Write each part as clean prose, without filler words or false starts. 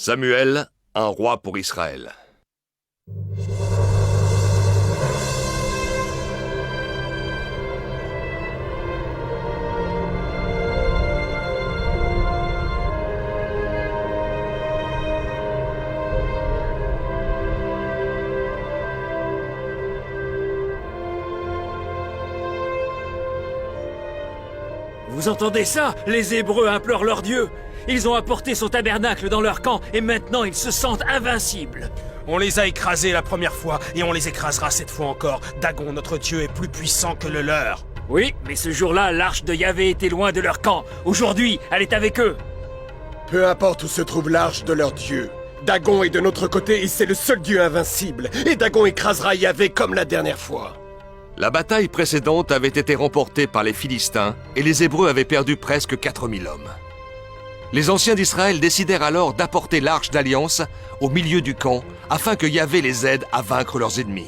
Samuel, un roi pour Israël. Vous entendez ça? Les Hébreux implorent leur Dieu. Ils ont apporté son tabernacle dans leur camp et maintenant ils se sentent invincibles. On les a écrasés la première fois et on les écrasera cette fois encore. Dagon, notre Dieu, est plus puissant que le leur. Oui, mais ce jour-là, l'arche de Yahvé était loin de leur camp. Aujourd'hui, elle est avec eux. Peu importe où se trouve l'arche de leur Dieu, Dagon est de notre côté et c'est le seul Dieu invincible. Et Dagon écrasera Yahvé comme la dernière fois. La bataille précédente avait été remportée par les Philistins et les Hébreux avaient perdu presque 4000 hommes. Les anciens d'Israël décidèrent alors d'apporter l'arche d'alliance au milieu du camp afin que Yahvé les aide à vaincre leurs ennemis.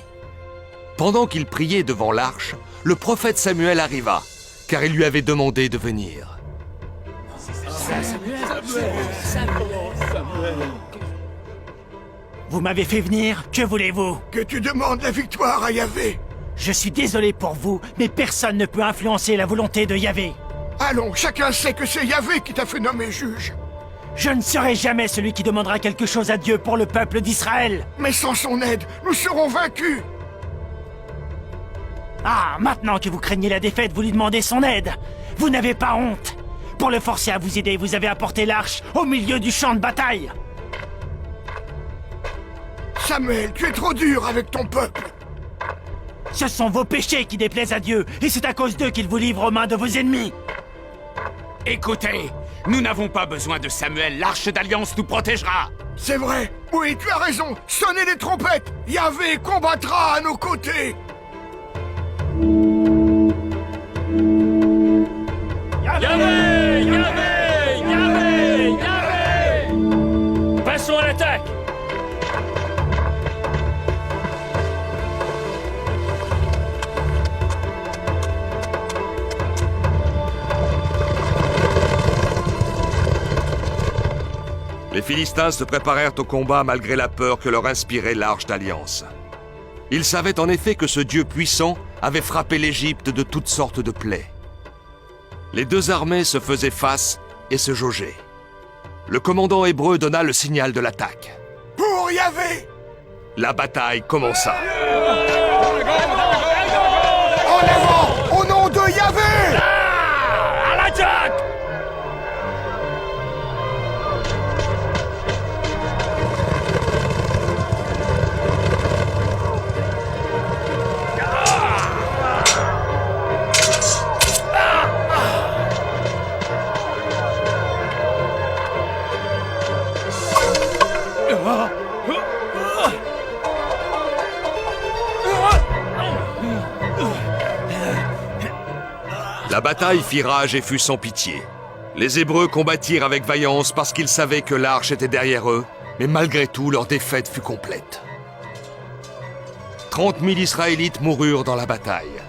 Pendant qu'ils priaient devant l'arche, le prophète Samuel arriva, car il lui avait demandé de venir. Vous m'avez fait venir, que voulez-vous? Que tu demandes la victoire à Yahvé. Je suis désolé pour vous, mais personne ne peut influencer la volonté de Yahvé. Allons, chacun sait que c'est Yahvé qui t'a fait nommer juge. Je ne serai jamais celui qui demandera quelque chose à Dieu pour le peuple d'Israël. Mais sans son aide, nous serons vaincus. Ah, maintenant que vous craignez la défaite, vous lui demandez son aide. Vous n'avez pas honte. Pour le forcer à vous aider, vous avez apporté l'arche au milieu du champ de bataille. Samuel, tu es trop dur avec ton peuple. Ce sont vos péchés qui déplaisent à Dieu, et c'est à cause d'eux qu'il vous livre aux mains de vos ennemis. Écoutez, nous n'avons pas besoin de Samuel, l'arche d'alliance nous protégera. C'est vrai. Oui, tu as raison. Sonnez les trompettes. Yahvé combattra à nos côtés. Yahvé! Yahvé! Yahvé! Yahvé! Passons à l'attaque! Les Philistins se préparèrent au combat malgré la peur que leur inspirait l'arche d'alliance. Ils savaient en effet que ce Dieu puissant avait frappé l'Égypte de toutes sortes de plaies. Les deux armées se faisaient face et se jaugeaient. Le commandant hébreu donna le signal de l'attaque. Pour Yahvé. La bataille commença. En avant, au nom de Yahvé. À l'attaque! La bataille fit rage et fut sans pitié. Les Hébreux combattirent avec vaillance parce qu'ils savaient que l'arche était derrière eux, mais malgré tout, leur défaite fut complète. 30 000 Israélites moururent dans la bataille.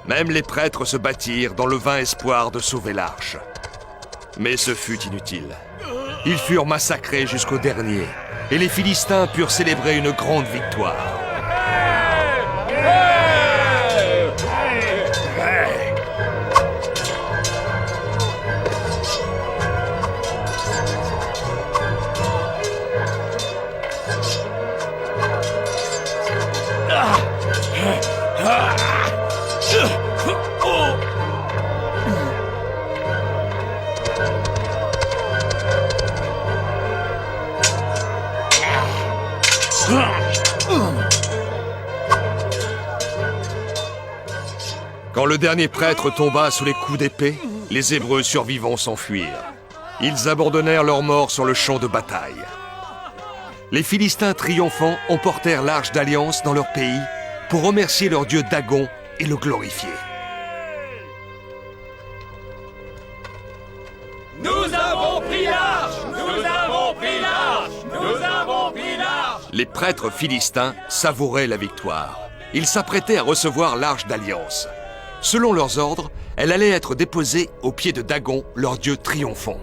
Même les prêtres se battirent dans le vain espoir de sauver l'arche. Mais ce fut inutile. Ils furent massacrés jusqu'au dernier, et les Philistins purent célébrer une grande victoire. Quand le dernier prêtre tomba sous les coups d'épée, les Hébreux survivants s'enfuirent. Ils abandonnèrent leurs morts sur le champ de bataille. Les Philistins triomphants emportèrent l'arche d'alliance dans leur pays pour remercier leur dieu Dagon et le glorifier. Nous avons pris l'arche! Nous avons pris l'arche! Nous avons pris l'arche! Les prêtres philistins savouraient la victoire. Ils s'apprêtaient à recevoir l'arche d'alliance. Selon leurs ordres, elle allait être déposée aux pieds de Dagon, leur dieu triomphant.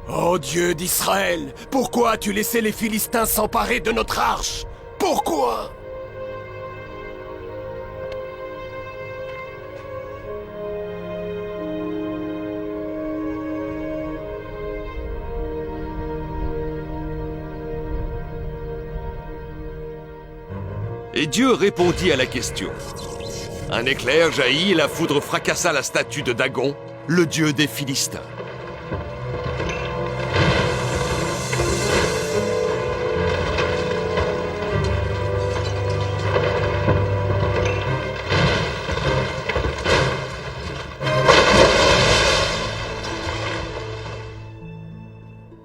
Oh Dieu d'Israël, pourquoi as-tu laissé les Philistins s'emparer de notre arche? Pourquoi? Et Dieu répondit à la question. Un éclair jaillit et la foudre fracassa la statue de Dagon, le dieu des Philistins.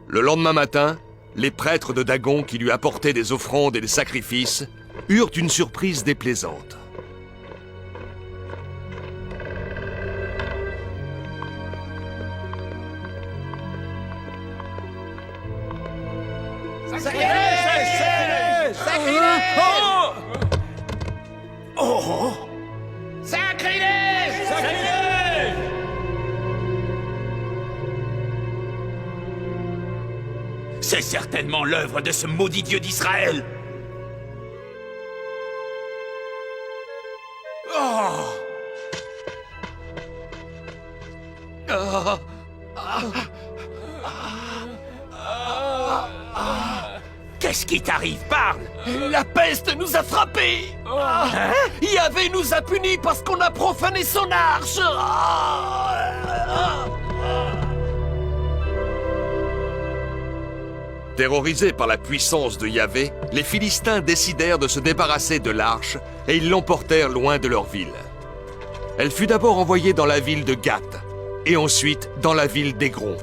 Le lendemain matin, les prêtres de Dagon qui lui apportaient des offrandes et des sacrifices eurent une surprise déplaisante. C'est certainement l'œuvre de ce maudit dieu d'Israël. Qu'est-ce qui t'arrive? Parle! La peste nous a frappés! Yahvé nous a punis parce qu'on a profané son arche! Terrorisés par la puissance de Yahvé, les Philistins décidèrent de se débarrasser de l'arche et ils l'emportèrent loin de leur ville. Elle fut d'abord envoyée dans la ville de Gath et ensuite dans la ville d'Égron.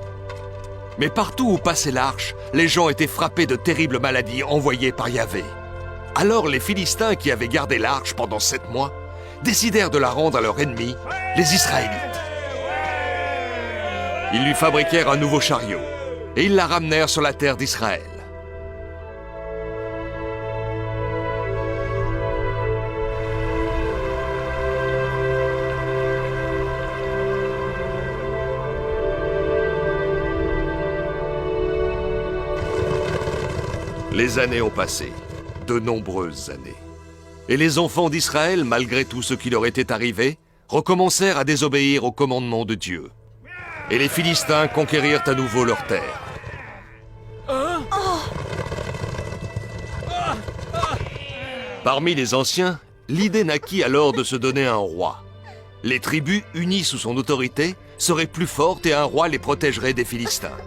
Mais partout où passait l'arche, les gens étaient frappés de terribles maladies envoyées par Yahvé. Alors les Philistins qui avaient gardé l'arche pendant 7 mois décidèrent de la rendre à leur ennemi, les Israélites. Ils lui fabriquèrent un nouveau chariot et ils la ramenèrent sur la terre d'Israël. Les années ont passé, de nombreuses années. Et les enfants d'Israël, malgré tout ce qui leur était arrivé, recommencèrent à désobéir au commandement de Dieu. Et les Philistins conquérirent à nouveau leur terre. Parmi les anciens, l'idée naquit alors de se donner un roi. Les tribus, unies sous son autorité, seraient plus fortes et un roi les protégerait des Philistins.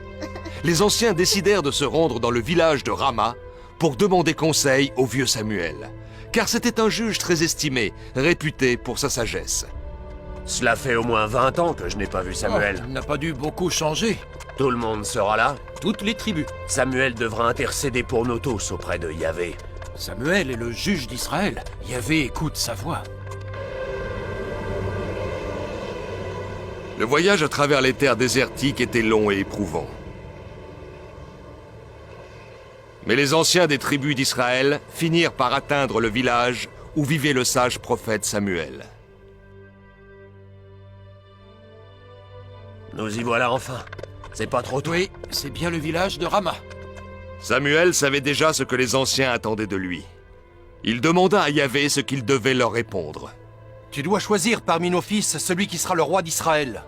Les anciens décidèrent de se rendre dans le village de Rama pour demander conseil au vieux Samuel, car c'était un juge très estimé, réputé pour sa sagesse. Cela fait au moins 20 ans que je n'ai pas vu Samuel. Il n'a pas dû beaucoup changer. Tout le monde sera là. Toutes les tribus. Samuel devra intercéder pour nous tous auprès de Yahvé. Samuel est le juge d'Israël. Yahvé écoute sa voix. Le voyage à travers les terres désertiques était long et éprouvant. Mais les anciens des tribus d'Israël finirent par atteindre le village où vivait le sage prophète Samuel. Nous y voilà enfin. C'est pas trop tôt. Oui, c'est bien le village de Rama. Samuel savait déjà ce que les anciens attendaient de lui. Il demanda à Yahvé ce qu'il devait leur répondre. Tu dois choisir parmi nos fils celui qui sera le roi d'Israël.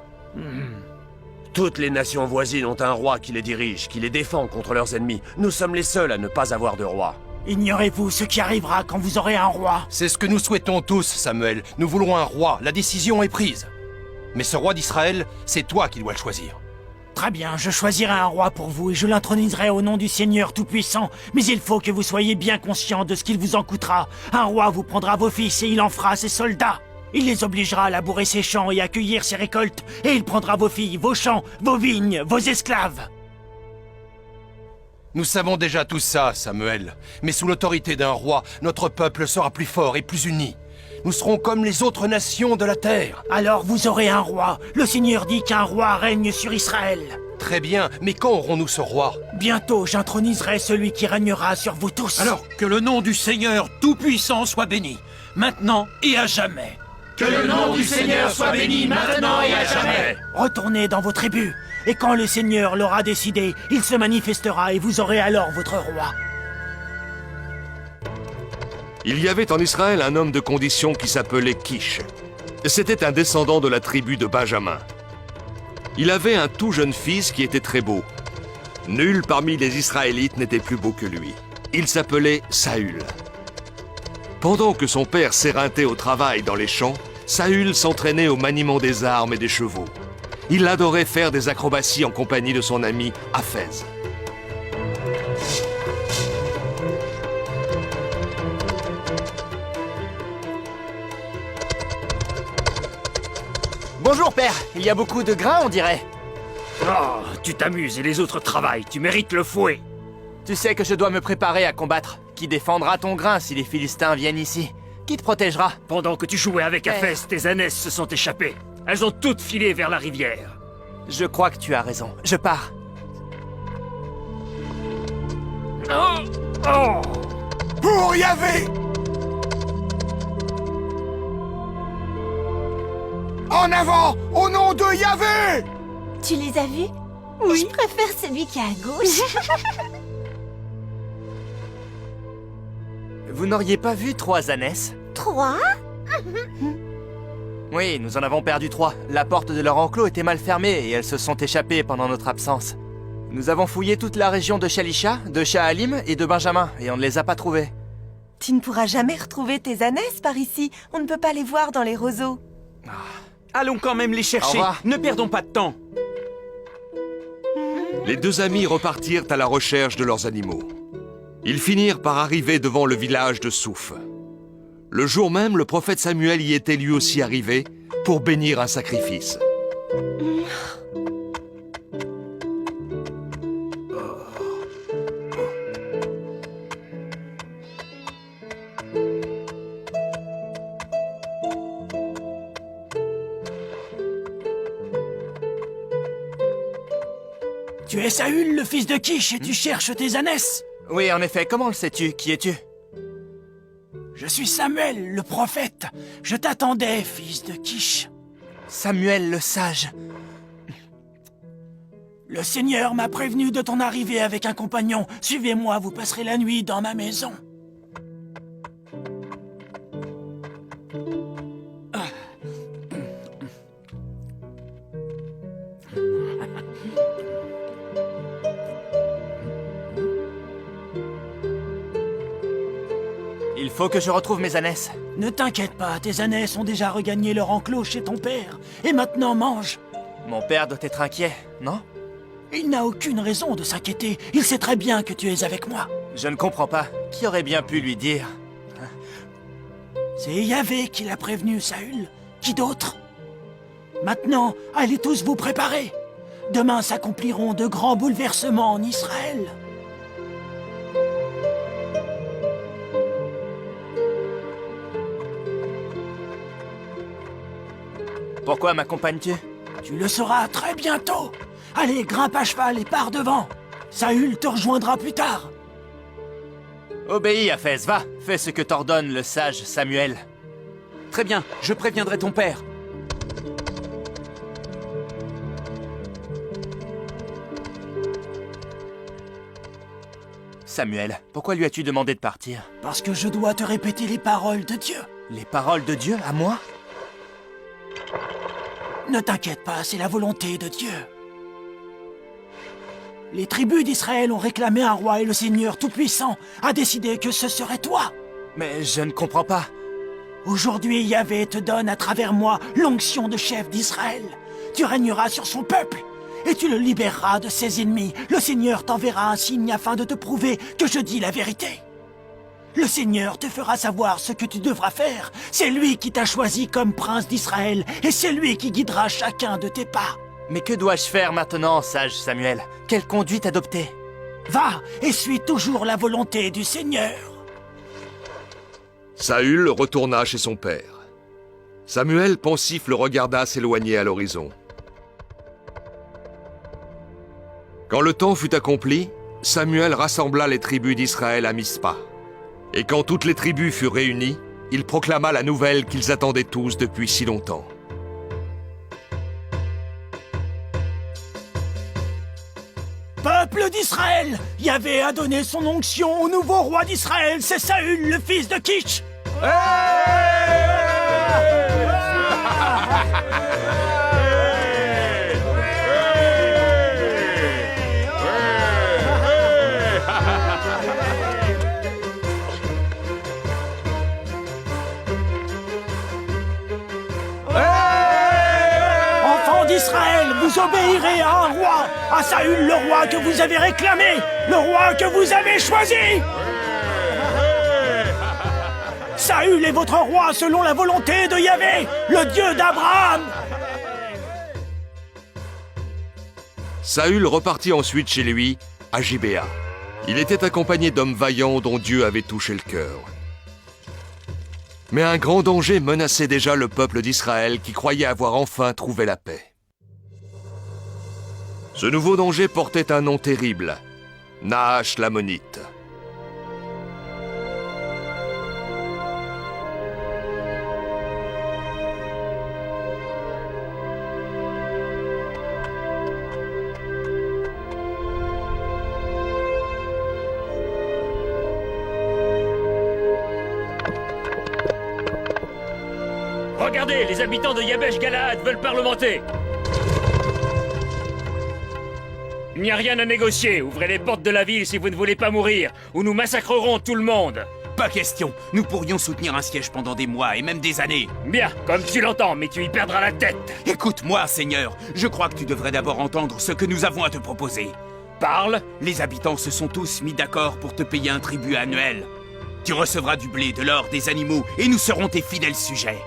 Toutes les nations voisines ont un roi qui les dirige, qui les défend contre leurs ennemis. Nous sommes les seuls à ne pas avoir de roi. Ignorez-vous ce qui arrivera quand vous aurez un roi? C'est ce que nous souhaitons tous, Samuel. Nous voulons un roi. La décision est prise. Mais ce roi d'Israël, c'est toi qui dois le choisir. Très bien, je choisirai un roi pour vous et je l'introniserai au nom du Seigneur Tout-Puissant. Mais il faut que vous soyez bien conscient de ce qu'il vous en coûtera. Un roi vous prendra vos fils et il en fera ses soldats. Il les obligera à labourer ses champs et à cueillir ses récoltes. Et il prendra vos filles, vos champs, vos vignes, vos esclaves. Nous savons déjà tout ça, Samuel. Mais sous l'autorité d'un roi, notre peuple sera plus fort et plus uni. Nous serons comme les autres nations de la terre. Alors vous aurez un roi. Le Seigneur dit qu'un roi règne sur Israël. Très bien, mais quand aurons-nous ce roi? Bientôt, j'introniserai celui qui régnera sur vous tous. Alors, que le nom du Seigneur Tout-Puissant soit béni, maintenant et à jamais. Que le nom du Seigneur soit béni maintenant et à jamais. Retournez dans vos tribus. Et quand le Seigneur l'aura décidé, il se manifestera et vous aurez alors votre roi. Il y avait en Israël un homme de condition qui s'appelait Kish. C'était un descendant de la tribu de Benjamin. Il avait un tout jeune fils qui était très beau. Nul parmi les Israélites n'était plus beau que lui. Il s'appelait Saül. Pendant que son père s'éreintait au travail dans les champs, Saül s'entraînait au maniement des armes et des chevaux. Il adorait faire des acrobaties en compagnie de son ami Aphèse. Bonjour père, il y a beaucoup de grains on dirait. Oh, tu t'amuses et les autres travaillent, tu mérites le fouet. Tu sais que je dois me préparer à combattre. Qui défendra ton grain si les Philistins viennent ici? Qui te protégera? Pendant que tu jouais avec Aphès, tes ânesses se sont échappées. Elles ont toutes filé vers la rivière. Je crois que tu as raison. Je pars. Oh, oh. Pour Yahvé! En avant, au nom de Yahvé! Tu les as vus? Oui. Je préfère celui qui est à gauche. Vous n'auriez pas vu 3 ânesses? 3? Oui, nous en avons perdu 3. La porte de leur enclos était mal fermée et elles se sont échappées pendant notre absence. Nous avons fouillé toute la région de Shalisha, de Sha'alim et de Benjamin et on ne les a pas trouvées. Tu ne pourras jamais retrouver tes ânesses par ici. On ne peut pas les voir dans les roseaux. Allons quand même les Au chercher. revoir. Ne perdons pas de temps. Les deux amis repartirent à la recherche de leurs animaux. Ils finirent par arriver devant le village de Souf. Le jour même, le prophète Samuel y était lui aussi arrivé pour bénir un sacrifice. Tu es Saül, le fils de Kish, et tu cherches tes ânesses. Oui, en effet, comment le sais-tu? Qui es-tu? Je suis Samuel, le prophète. Je t'attendais, fils de Kish. Samuel le sage. Le Seigneur m'a prévenu de ton arrivée avec un compagnon. Suivez-moi, vous passerez la nuit dans ma maison. Il faut que je retrouve mes ânesses. Ne t'inquiète pas, tes ânesses ont déjà regagné leur enclos chez ton père. Et maintenant, mange. Mon père doit être inquiet, non? Il n'a aucune raison de s'inquiéter. Il sait très bien que tu es avec moi. Je ne comprends pas. Qui aurait bien pu lui dire? C'est Yahvé qui l'a prévenu, Saül. Qui d'autre? Maintenant, allez tous vous préparer. Demain s'accompliront de grands bouleversements en Israël. Pourquoi m'accompagnes-tu? Tu le sauras très bientôt. Allez, grimpe à cheval et pars devant. Saül te rejoindra plus tard. Obéis, Aphès, va. Fais ce que t'ordonne le sage Samuel. Très bien, je préviendrai ton père. Samuel, pourquoi lui as-tu demandé de partir? Parce que je dois te répéter les paroles de Dieu. Les paroles de Dieu à moi? Ne t'inquiète pas, c'est la volonté de Dieu. Les tribus d'Israël ont réclamé un roi et le Seigneur Tout-Puissant a décidé que ce serait toi. Mais je ne comprends pas. Aujourd'hui, Yahvé te donne à travers moi l'onction de chef d'Israël. Tu régneras sur son peuple et tu le libéreras de ses ennemis. Le Seigneur t'enverra un signe afin de te prouver que je dis la vérité. Le Seigneur te fera savoir ce que tu devras faire. C'est lui qui t'a choisi comme prince d'Israël et c'est lui qui guidera chacun de tes pas. Mais que dois-je faire maintenant, sage Samuel? Quelle conduite adopter? Va et suis toujours la volonté du Seigneur. Saül retourna chez son père. Samuel, pensif, le regarda s'éloigner à l'horizon. Quand le temps fut accompli, Samuel rassembla les tribus d'Israël à Mispa. Et quand toutes les tribus furent réunies, il proclama la nouvelle qu'ils attendaient tous depuis si longtemps. d'Israël. Yahvé a donné son onction au nouveau roi d'Israël, c'est Saül, le fils de Kish. Enfants d'Israël, vous obéirez à un roi, à Saül, le roi que vous avez réclamé, le roi que vous avez choisi. Saül est votre roi selon la volonté de Yahvé, le Dieu d'Abraham. Saül repartit ensuite chez lui, à Gibéa. Il était accompagné d'hommes vaillants dont Dieu avait touché le cœur. Mais un grand danger menaçait déjà le peuple d'Israël qui croyait avoir enfin trouvé la paix. Ce nouveau danger portait un nom terrible, Nahash l'Ammonite. Regardez, les habitants de Yabesh Galaad veulent parlementer. Il n'y a rien à négocier. Ouvrez les portes de la ville si vous ne voulez pas mourir, ou nous massacrerons tout le monde. Pas question. Nous pourrions soutenir un siège pendant des mois et même des années. Bien, comme tu l'entends, mais tu y perdras la tête. Écoute-moi, Seigneur. Je crois que tu devrais d'abord entendre ce que nous avons à te proposer. Parle. Les habitants se sont tous mis d'accord pour te payer un tribut annuel. Tu recevras du blé, de l'or, des animaux, et nous serons tes fidèles sujets.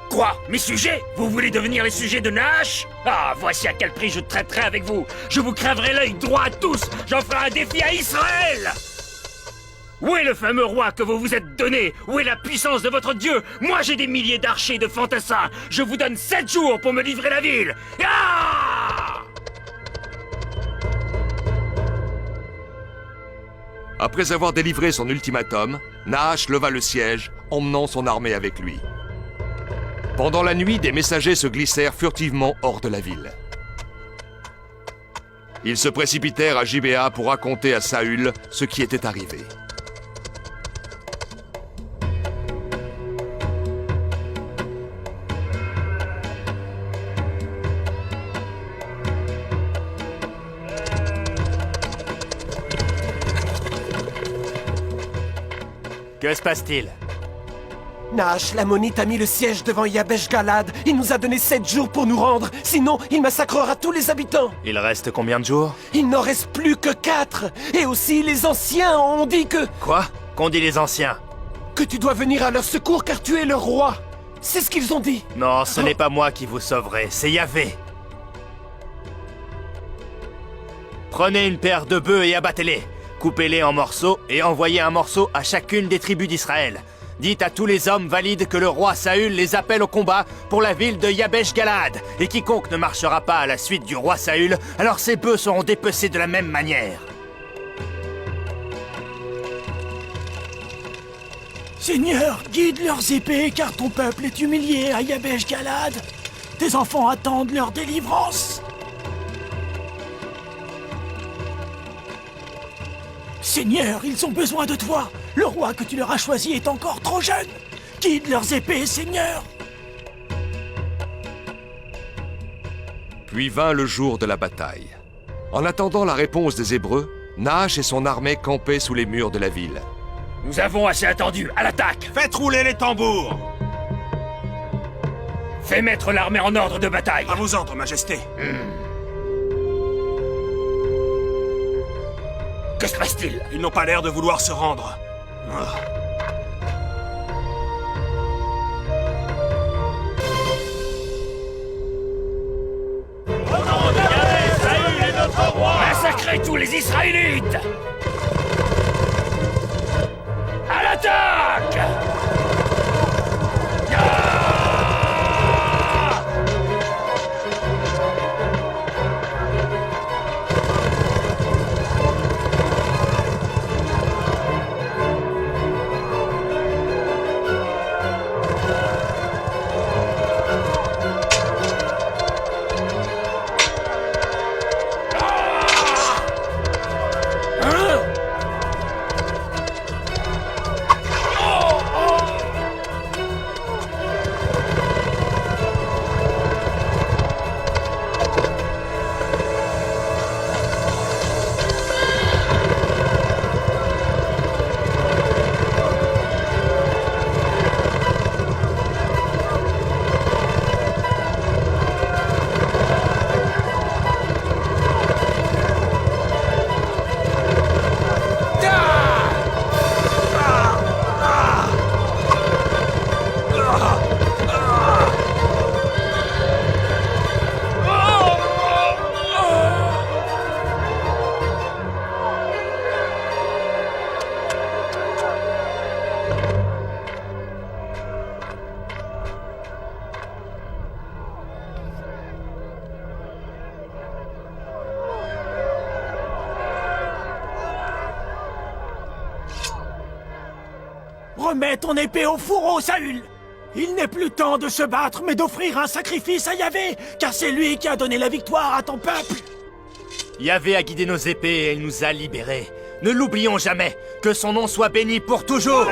Quoi? Mes sujets? Vous voulez devenir les sujets de Nahash? Ah, voici à quel prix je traiterai avec vous. Je vous crèverai l'œil droit à tous. J'en ferai un défi à Israël. Où est le fameux roi que vous vous êtes donné? Où est la puissance de votre Dieu? Moi, j'ai des milliers d'archers et de fantassins. Je vous donne 7 jours pour me livrer la ville. Ah! Après avoir délivré son ultimatum, Nahash leva le siège, emmenant son armée avec lui. Pendant la nuit, des messagers se glissèrent furtivement hors de la ville. Ils se précipitèrent à Gibéa pour raconter à Saül ce qui était arrivé. Que se passe-t-il? Nahash l'Ammonite a mis le siège devant Yabesh Galaad. Il nous a donné 7 jours pour nous rendre. Sinon, il massacrera tous les habitants. Il reste combien de jours? Il n'en reste plus que 4. Et aussi, les anciens ont dit que... Quoi? Qu'ont dit les anciens? Que tu dois venir à leur secours car tu es leur roi. C'est ce qu'ils ont dit. Non, ce n'est pas moi qui vous sauverai, c'est Yahvé. Prenez une paire de bœufs et abattez-les. Coupez-les en morceaux et envoyez un morceau à chacune des tribus d'Israël. Dites à tous les hommes valides que le roi Saül les appelle au combat pour la ville de Yabesh Galaad. Et quiconque ne marchera pas à la suite du roi Saül, alors ses bœufs seront dépecés de la même manière. Seigneur, guide leurs épées, car ton peuple est humilié à Yabesh Galaad. Tes enfants attendent leur délivrance. Seigneur, ils ont besoin de toi. Le roi que tu leur as choisi est encore trop jeune. Guide leurs épées, Seigneur. Puis vint le jour de la bataille. En attendant la réponse des Hébreux, Nahash et son armée campaient sous les murs de la ville. Nous avons assez attendu. À l'attaque! Faites rouler les tambours! Fais mettre l'armée en ordre de bataille. À vos ordres, Majesté. Que se passe-t-il? Ils n'ont pas l'air de vouloir se rendre. Massacrez tous les Israélites! À l'attaque! remets ton épée au fourreau, Saül! Il n'est plus temps de se battre, mais d'offrir un sacrifice à Yahvé, car c'est lui qui a donné la victoire à ton peuple! Yahvé a guidé nos épées et il nous a libérés. Ne l'oublions jamais. Que son nom soit béni pour toujours.